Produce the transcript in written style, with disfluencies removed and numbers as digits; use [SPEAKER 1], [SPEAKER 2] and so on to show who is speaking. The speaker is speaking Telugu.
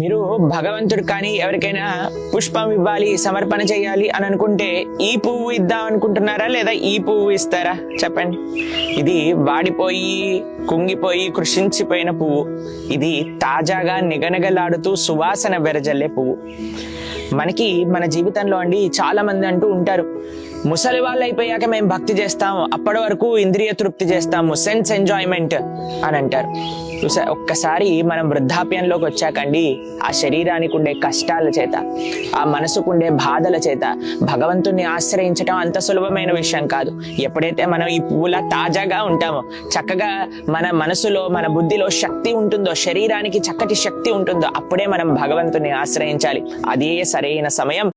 [SPEAKER 1] మీరు భగవంతుడు కానీ ఎవరికైనా పుష్పం ఇవ్వాలి, సమర్పణ చేయాలి అని అనుకుంటే ఈ పువ్వు ఇద్దాం అనుకుంటున్నారా లేదా ఈ పువ్వు ఇస్తారా చెప్పండి? ఇది వాడిపోయి కుంగిపోయి కృషించిపోయిన పువ్వు. ఇది తాజాగా నిగనిగలాడుతూ సువాసన వెరజల్లే పువ్వు. మనకి మన జీవితంలో అండి చాలా మంది అంటూ ఉంటారు, ముసలి వాళ్ళు అయిపోయాక మేము భక్తి చేస్తాము, అప్పటి వరకు ఇంద్రియ తృప్తి చేస్తాము, సెన్స్ ఎంజాయ్మెంట్ అని అంటారు. ఒక్కసారి మనం వృద్ధాప్యంలోకి వచ్చాకండి, ఆ శరీరానికి ఉండే కష్టాల చేత, ఆ మనసుకుండే బాధల చేత భగవంతుణ్ణి ఆశ్రయించడం అంత సులభమైన విషయం కాదు. ఎప్పుడైతే మనం ఈ పువ్వులా తాజాగా ఉంటామో, చక్కగా మన మనసులో మన బుద్ధిలో శక్తి ఉంటుందో, శరీరానికి చక్కటి శక్తి ఉంటుందో, అప్పుడే మనం భగవంతుని ఆశ్రయించాలి. అదే సరైన సమయం.